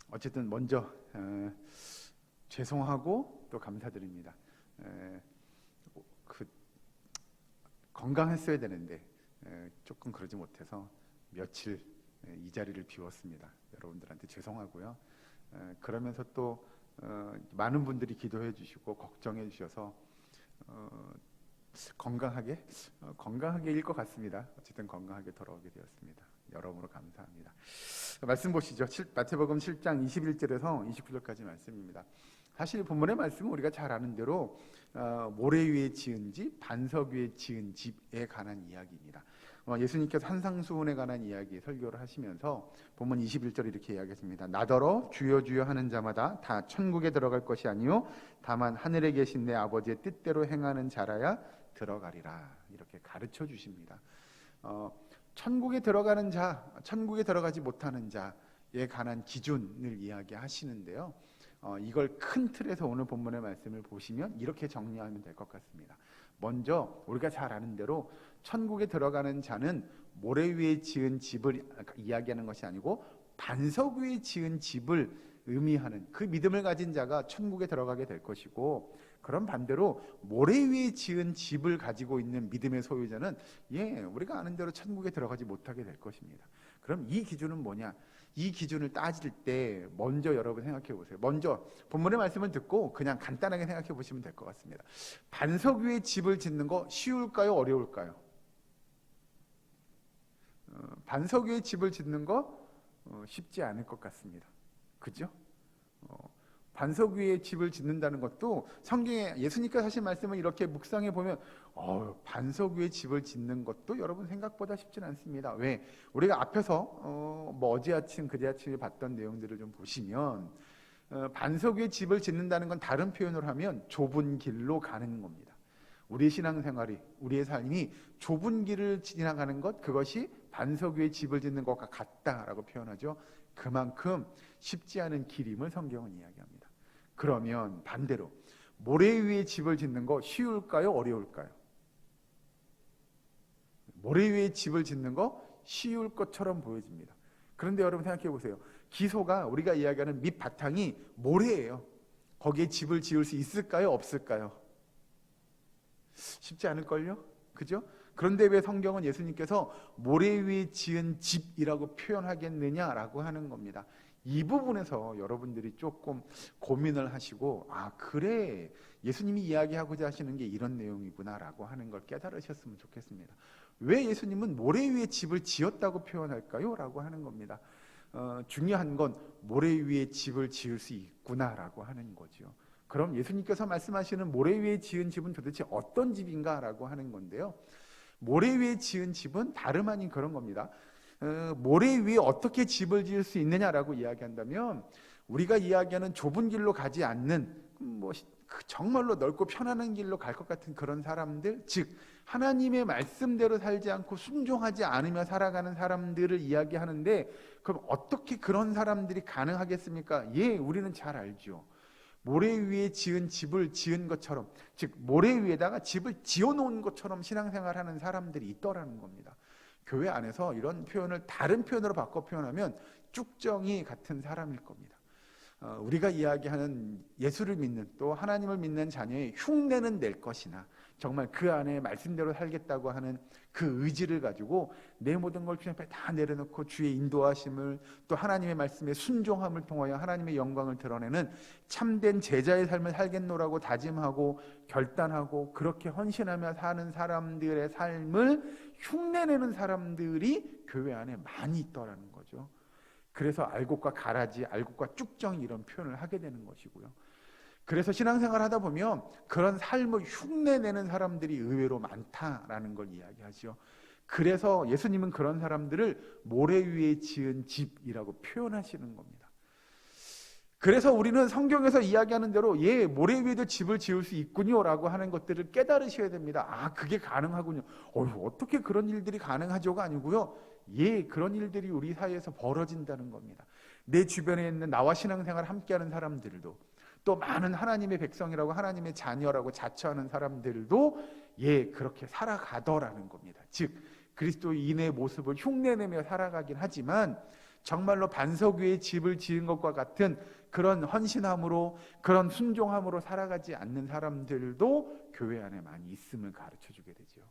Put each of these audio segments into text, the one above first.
어쨌든 먼저 죄송하고 또 감사드립니다. 건강했어야 되는데 조금 그러지 못해서 며칠 이 자리를 비웠습니다. 여러분들한테 죄송하고요. 그러면서 또 많은 분들이 기도해 주시고 걱정해 주셔서 건강하게일 것 같습니다. 어쨌든 건강하게 돌아오게 되었습니다. 여러모로 감사합니다. 말씀 보시죠. 마태복음 7장 21절에서 29절까지 말씀입니다. 사실 본문의 말씀은 우리가 잘 아는 대로 모래 위에 지은 집, 반석 위에 지은 집에 관한 이야기입니다. 예수님께서 산상수훈에 관한 이야기 설교를 하시면서 본문 21절 이렇게 이야기했습니다. 나더러 주여 주여 하는 자마다 다 천국에 들어갈 것이 아니요 다만 하늘에 계신 내 아버지의 뜻대로 행하는 자라야 들어가리라. 이렇게 가르쳐 주십니다. 천국에 들어가는 자, 천국에 들어가지 못하는 자에 관한 기준을 이야기하시는데요. 이걸 큰 틀에서 오늘 본문의 말씀을 보시면 이렇게 정리하면 될 것 같습니다. 먼저 우리가 잘 아는 대로 천국에 들어가는 자는 모래 위에 지은 집을 이야기하는 것이 아니고 반석 위에 지은 집을 의미하는 그 믿음을 가진 자가 천국에 들어가게 될 것이고, 그런 반대로 모래 위에 지은 집을 가지고 있는 믿음의 소유자는 우리가 아는 대로 천국에 들어가지 못하게 될 것입니다. 그럼 이 기준은 뭐냐? 이 기준을 따질 때 먼저 여러분 생각해 보세요. 먼저 본문의 말씀을 듣고 그냥 간단하게 생각해 보시면 될 것 같습니다. 반석 위에 집을 짓는 거 쉬울까요? 어려울까요? 반석 위에 집을 짓는 거 쉽지 않을 것 같습니다. 그죠? 반석 위에 집을 짓는다는 것도 성경에 예수님께서 하신 말씀을 이렇게 묵상해 보면 반석 위에 집을 짓는 것도 여러분 생각보다 쉽진 않습니다. 왜? 우리가 앞에서 어제 아침 그제 아침에 봤던 내용들을 좀 보시면 반석 위에 집을 짓는다는 건 다른 표현으로 하면 좁은 길로 가는 겁니다. 우리의 신앙생활이, 우리의 삶이 좁은 길을 지나가는 것, 그것이 반석 위에 집을 짓는 것과 같다라고 표현하죠. 그만큼 쉽지 않은 길임을 성경은 이야기합니다. 그러면 반대로 모래 위에 집을 짓는 거 쉬울까요? 어려울까요? 모래 위에 집을 짓는 거 쉬울 것처럼 보여집니다. 그런데 여러분 생각해 보세요. 기소가 우리가 이야기하는 밑바탕이 모래예요. 거기에 집을 지을 수 있을까요? 없을까요? 쉽지 않을걸요? 그죠? 그런데 왜 성경은 예수님께서 모래 위에 지은 집이라고 표현하겠느냐라고 하는 겁니다. 이 부분에서 여러분들이 조금 고민을 하시고 그래, 예수님이 이야기하고자 하시는 게 이런 내용이구나라고 하는 걸 깨달으셨으면 좋겠습니다. 왜 예수님은 모래 위에 집을 지었다고 표현할까요? 라고 하는 겁니다. 중요한 건 모래 위에 집을 지을 수 있구나라고 하는 거죠. 그럼 예수님께서 말씀하시는 모래 위에 지은 집은 도대체 어떤 집인가라고 하는 건데요. 모래 위에 지은 집은 다름 아닌 그런 겁니다. 모래 위에 어떻게 집을 지을 수 있느냐라고 이야기한다면, 우리가 이야기하는 좁은 길로 가지 않는 정말로 넓고 편안한 길로 갈 것 같은 그런 사람들, 즉 하나님의 말씀대로 살지 않고 순종하지 않으며 살아가는 사람들을 이야기하는데, 그럼 어떻게 그런 사람들이 가능하겠습니까? 우리는 잘 알죠. 모래 위에 지은 집을 지은 것처럼, 즉 모래 위에다가 집을 지어놓은 것처럼 신앙생활하는 사람들이 있더라는 겁니다. 교회 안에서 이런 표현을 다른 표현으로 바꿔 표현하면 쭉정이 같은 사람일 겁니다. 우리가 이야기하는 예수를 믿는, 또 하나님을 믿는 자녀의 흉내는 낼 것이나 정말 그 안에 말씀대로 살겠다고 하는 그 의지를 가지고 내 모든 걸 주님 앞에 다 내려놓고 주의 인도하심을, 또 하나님의 말씀에 순종함을 통하여 하나님의 영광을 드러내는 참된 제자의 삶을 살겠노라고 다짐하고 결단하고 그렇게 헌신하며 사는 사람들의 삶을 흉내내는 사람들이 교회 안에 많이 있더라는 거죠. 그래서 알곡과 가라지, 알곡과 쭉정이 이런 표현을 하게 되는 것이고요. 그래서 신앙생활 하다 보면 그런 삶을 흉내내는 사람들이 의외로 많다라는 걸 이야기하죠. 그래서 예수님은 그런 사람들을 모래 위에 지은 집이라고 표현하시는 겁니다. 그래서 우리는 성경에서 이야기하는 대로 모래 위에도 집을 지을 수 있군요 라고 하는 것들을 깨달으셔야 됩니다. 그게 가능하군요. 어떻게 그런 일들이 가능하죠가 아니고요. 그런 일들이 우리 사이에서 벌어진다는 겁니다. 내 주변에 있는 나와 신앙생활 함께하는 사람들도, 또 많은 하나님의 백성이라고 하나님의 자녀라고 자처하는 사람들도 그렇게 살아가더라는 겁니다. 즉 그리스도인의 모습을 흉내내며 살아가긴 하지만 정말로 반석 위에 집을 지은 것과 같은 그런 헌신함으로, 그런 순종함으로 살아가지 않는 사람들도 교회 안에 많이 있음을 가르쳐주게 되죠.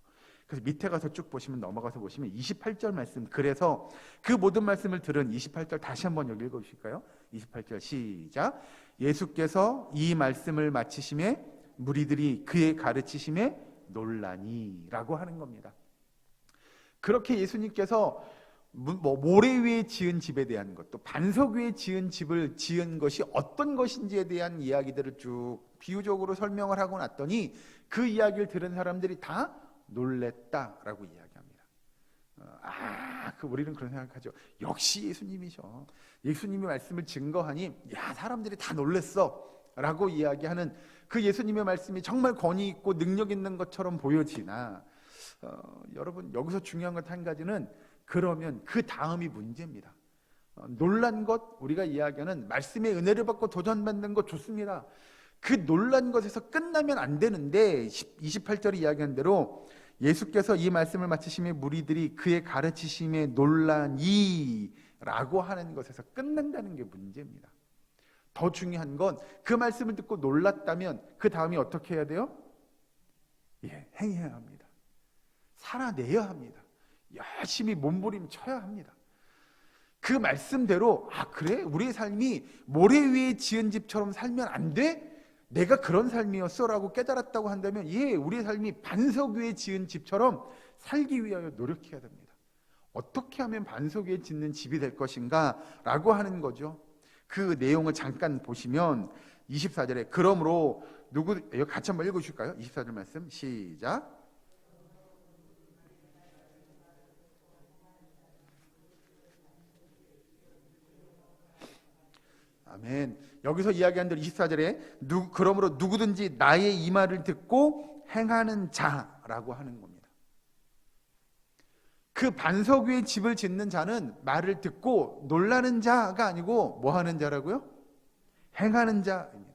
그래서 밑에 가서 쭉 보시면, 넘어가서 보시면 28절 말씀, 그래서 그 모든 말씀을 들은 28절 다시 한번 여기 읽어주실까요? 28절 시작. 예수께서 이 말씀을 마치심에 무리들이 그의 가르치심에 놀라니 라고 하는 겁니다. 그렇게 예수님께서 모래 위에 지은 집에 대한 것, 또 반석 위에 지은 집을 지은 것이 어떤 것인지에 대한 이야기들을 쭉 비유적으로 설명을 하고 났더니 그 이야기를 들은 사람들이 다 놀랬다라고 이야기합니다. 우리는 그런 생각하죠. 역시 예수님이셔. 예수님의 말씀을 증거하니 사람들이 다 놀랬어 라고 이야기하는 그 예수님의 말씀이 정말 권위 있고 능력 있는 것처럼 보여지나, 여러분 여기서 중요한 것 한 가지는, 그러면 그 다음이 문제입니다. 놀란 것, 우리가 이야기하는 말씀의 은혜를 받고 도전받는 것 좋습니다. 그 놀란 것에서 끝나면 안 되는데 28절이 이야기한 대로 예수께서 이 말씀을 마치심에 무리들이 그의 가르치심에 놀라니 라고 하는 것에서 끝난다는 게 문제입니다. 더 중요한 건 그 말씀을 듣고 놀랐다면 그 다음이 어떻게 해야 돼요? 행해야 합니다. 살아내야 합니다. 열심히 몸부림쳐야 합니다. 그 말씀대로 그래? 우리의 삶이 모래 위에 지은 집처럼 살면 안 돼? 내가 그런 삶이었어 라고 깨달았다고 한다면 우리의 삶이 반석 위에 지은 집처럼 살기 위하여 노력해야 됩니다. 어떻게 하면 반석 위에 짓는 집이 될 것인가 라고 하는 거죠. 그 내용을 잠깐 보시면 24절에 그러므로 여기 같이 한번 읽어주실까요? 24절 말씀 시작. 아멘. 여기서 이야기한 대로 24절에 그러므로 누구든지 나의 이 말을 듣고 행하는 자라고 하는 겁니다. 그 반석 위에 집을 짓는 자는 말을 듣고 놀라는 자가 아니고 뭐 하는 자라고요? 행하는 자입니다.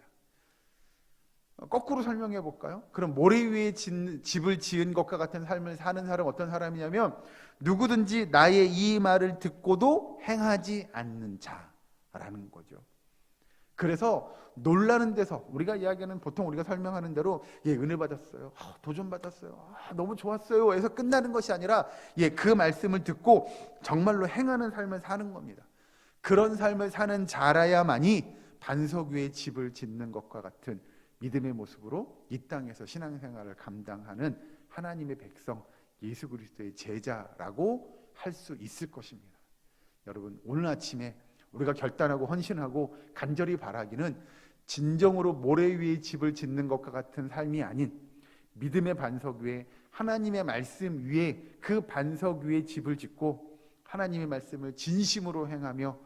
거꾸로 설명해 볼까요? 그럼 모래 위에 집을 지은 것과 같은 삶을 사는 사람 어떤 사람이냐면, 누구든지 나의 이 말을 듣고도 행하지 않는 자라는 거죠. 그래서 놀라는 데서 우리가 이야기하는, 보통 우리가 설명하는 대로 은혜 받았어요, 도전 받았어요, 너무 좋았어요 해서 끝나는 것이 아니라 그 말씀을 듣고 정말로 행하는 삶을 사는 겁니다. 그런 삶을 사는 자라야만이 반석 위에 집을 짓는 것과 같은 믿음의 모습으로 이 땅에서 신앙생활을 감당하는 하나님의 백성, 예수 그리스도의 제자라고 할 수 있을 것입니다. 여러분, 오늘 아침에 우리가 결단하고 헌신하고 간절히 바라기는 진정으로 모래 위에 집을 짓는 것과 같은 삶이 아닌 믿음의 반석 위에, 하나님의 말씀 위에, 그 반석 위에 집을 짓고 하나님의 말씀을 진심으로 행하며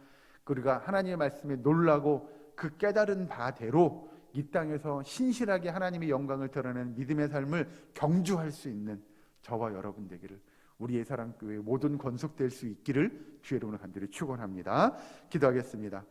우리가 하나님의 말씀에 놀라고 그 깨달은 바대로 이 땅에서 신실하게 하나님의 영광을 드러내는 믿음의 삶을 경주할 수 있는 저와 여러분 되기를, 우리 예사랑교회 모든 권속될 수 있기를 주의 이름으로 간절히 축원합니다. 기도하겠습니다.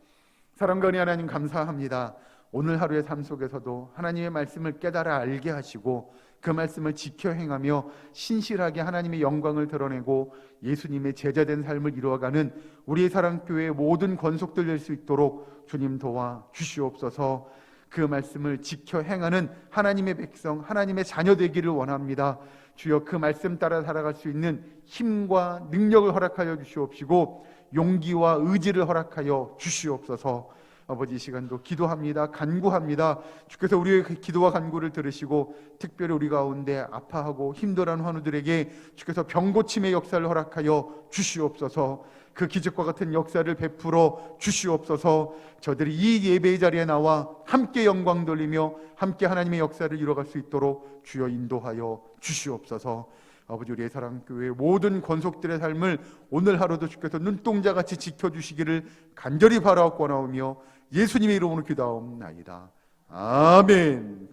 사랑과 은혜 하나님 감사합니다. 오늘 하루의 삶 속에서도 하나님의 말씀을 깨달아 알게 하시고 그 말씀을 지켜 행하며 신실하게 하나님의 영광을 드러내고 예수님의 제자된 삶을 이루어가는 우리의 사랑교회의 모든 권속들 될 수 있도록 주님 도와 주시옵소서. 그 말씀을 지켜 행하는 하나님의 백성, 하나님의 자녀 되기를 원합니다. 주여, 그 말씀 따라 살아갈 수 있는 힘과 능력을 허락하여 주시옵시고 용기와 의지를 허락하여 주시옵소서. 아버지, 이 시간도 기도합니다. 간구합니다. 주께서 우리의 기도와 간구를 들으시고 특별히 우리 가운데 아파하고 힘들어하는 환우들에게 주께서 병고침의 역사를 허락하여 주시옵소서. 그 기적과 같은 역사를 베풀어 주시옵소서. 저들이 이 예배의 자리에 나와 함께 영광 돌리며 함께 하나님의 역사를 이뤄갈 수 있도록 주여 인도하여 주시옵소서. 아버지, 우리의 사랑교회 모든 권속들의 삶을 오늘 하루도 주께서 눈동자같이 지켜주시기를 간절히 바라옵고 나오며 예수님의 이름으로 기도하옵나이다. 아멘.